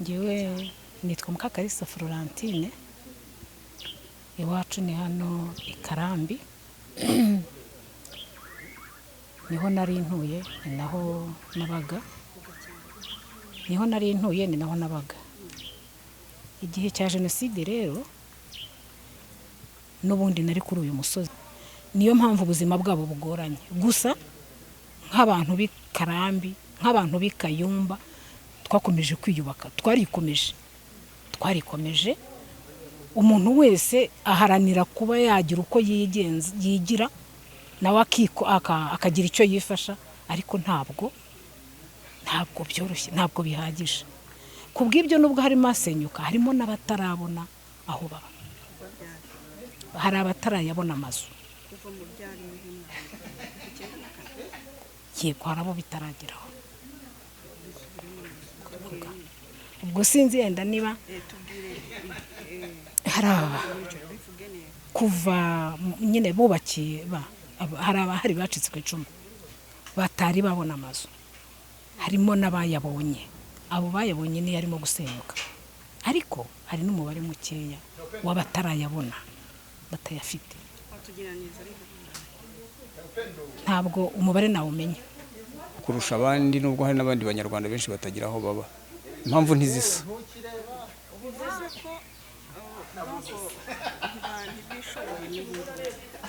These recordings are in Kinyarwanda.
Ngewe nitwa Mukakarisa Florentine, iwacu ni hano i Karambi, niho nari ntuye ni naho nabaga, igihe cya jenoside rero n'ubundi nari kuri uyu musozi, niyo mpamvu ubuzima bwabo bugoranye. Gusa nk'abantu b'i Karambi, nk'abantu b'i Kayumba, twakomeje kwiyubaka, twarikomeje. Umuntu wese aharanira kuba yagira uko yigira nawe akagira icyo yifasha, ariko ntabwo byoroshye, ntabwo bihagije. Kubw'ibyo nubwo harimo asenyuka, harimo n'abatarabona aho baba, hari abatarayabona amazu, yego hari abo bitarageraho. Ubwo sinzi yenda niba hari kuva nyine bubakiye hari abahari bacitse ku icumu batari babona amazu, harimo n'abayabonye. Abo bayabonye niyo arimo gusenyuka, ariko hari n'umubare mukeya w'abatarayabona, batayafite. Ntabwo umubare nawe umenya kurusha abandi, nubwo hari n'abandi banyarwanda benshi batagira aho baba. Impamvu ntizisa.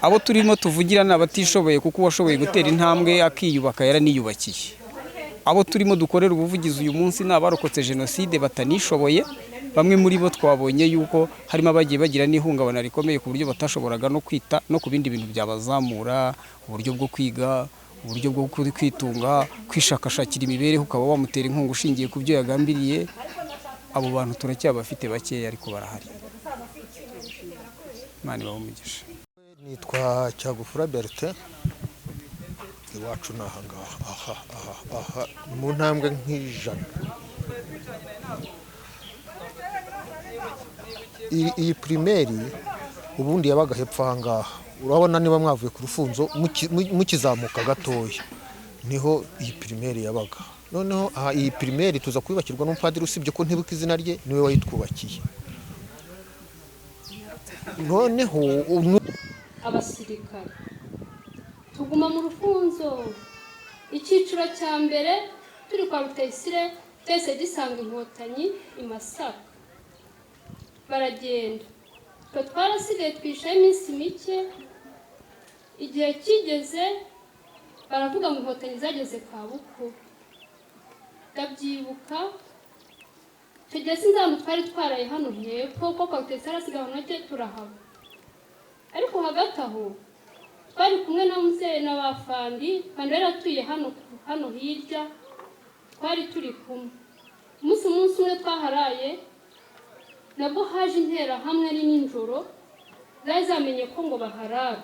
Abo turimo tuvugira ni abatishoboye, kuko uwashoboye gutera intambwe akiyubaka yaraniyubakiye. Abo turimo dukorera ubuvugizi uyu munsi ni abarokotse jenoside batanishoboye. Bamwe muri bo twabonye yuko harimo abagiye bagira n'ihungabana rikomeye ku buryo batashoboraga no kwita no ku bindi bintu byabazamura, uburyo bwo kwiga, uburyo bwo kwitunga, kwishakashakira imibereho, ukaba wamutera inkunga ushingiye ku byo yagambiriye. Abo bantu turacyabafite bakeya, ariko barahari. Imana ibahe umugisha. Nitwa Cyagufura Bertin, iwacu ni aha mu ntambwe nk'ijana. Iyi primaire ubundi yabaga hepfo aha ngaha, urabona niba mwavuye ku Rufunzo mukizamuka gatoya niho iyi primaire yabaga. Noneho iyi primaire tuza kwibakirwa n'umupadiri, usibye ko ntibuka izina rye, niwe wayitwubakiye. Noneho abasirikare tuguma mu Rufunzo, icyiciro cya mbere turi kwa Rutayisire, twese dusanga inkotanyi i Masaka. Baragenda, twe twarasigaye twishaye iminsi mike. Igihe kigeze baravuga ngo inkotanyi zageze Kabuku. Ndabyibuka tugeze inzano twari twaraye hano hepfo, kuko kwa Rutayisire arasigaye nake turahaba. Ariko hagati aho twari kumwe na muzehe n'abafandi, kandi yaratuye hano hirya, twari turi kumwe. Umunsi umwe twaharaye, nabwo haje intera hamwe ari ninjoro, zari zamenye ko ngo baharara.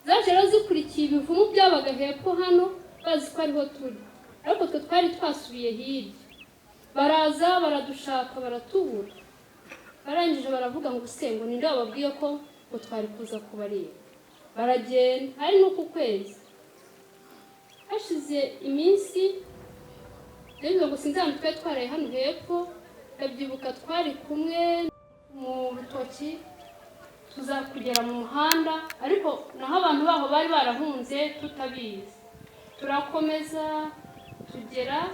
Zaje rero zikurikiye ibivumu byabaga hepfo hano, bazi ko ariho turi, ariko twe twari twasubiye hirya. Baraza baradushaka baratubura, barangije baravuga ngo usengo ninde wababwiye ko ngo twari kuza kubareba. Baragenda, hari no ku kwezi. Hashize iminsi rero ngo sinzana twe twaraye hano hepfo. Ndabyibuka twari kumwe mu rutoki tuza kugera mu muhanda, ariko naho abantu baho bari barahunze tutabizi. Turakomeza tugera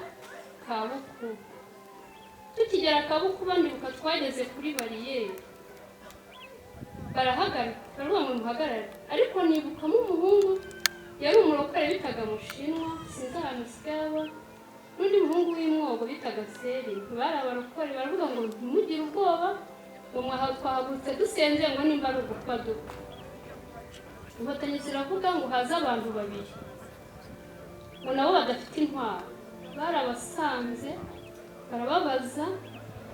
Kabuku. Tukigera Kabuku bandibuka twageze kuri bariyeri, barahagarara, baravuga ngo muhagarare. Ariko nibukamo umuhungu yari umurokore bitaga Mushinwa, sinzi ahantu sigaba, n'undi muhungu w'imwogo bitaga Seri. Bari abarokore, baravuga ngo ntimugire ubwoba, ngo twahagurutse dusenze ngo nimba ari ugupfa dupfa. Inkotanyi ziravuga ngo haza abantu babiri ngo nabo badafite intwaro. Barabasanze barababaza,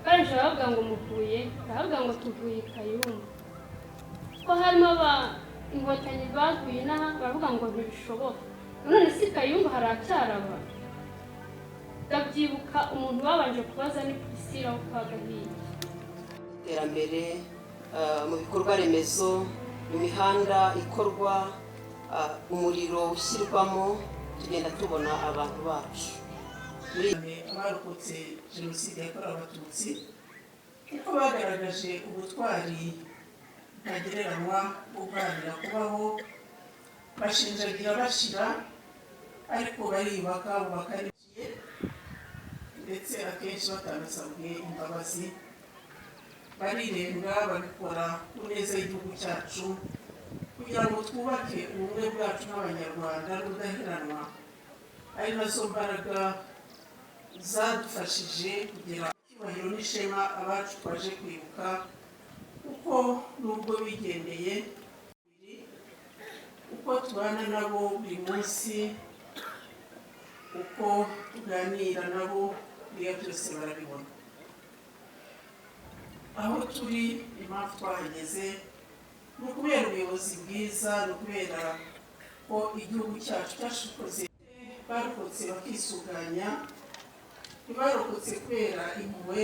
barangije baravuga ngo muvuye, baravuga ngo tuvuye i Kayumba. Ko harimo inkotanyi bavuye inaha, baravuga ngo ntibishoboka. None si Kayumba haracyaraba. Ndabyibuka umuntu babanje kubaza ni Priscilla wo kwa Gahiye. Iterambere mu bikorwa remezo, imihanda ikorwa, umuriro ushyirwamo, tugenda tubona abantu bacu. abarokotse jenoside yakorewe abatutsi kuko bagaragaje ubutwari ntagereranywa bwo guharanira kubaho, bashinjagira bashira ariko bariyubaka bubaka n'igihe ndetse akenshi batanasabwe imbabazi, barirenga babikora ku neza y'igihugu cyacu kugira ngo twubake ubumwe bwacu nk'abanyarwanda n'ubudaheranwa, ari nazo mbaraga zadufashije kugira icyubahiro n'ishema abacu twaje kwibuka, kuko nubwo bigendeye uko tubana nabo buri munsi, uko tuganira nabo biriya byose barabibona. Aho turi impamvu twahageze ni ukubera ubuyobozi bwiza, ni ukubera ko igihugu cyacu cyashokoze, barokotse bakisuganya, ntibarokotse kubera impuhwe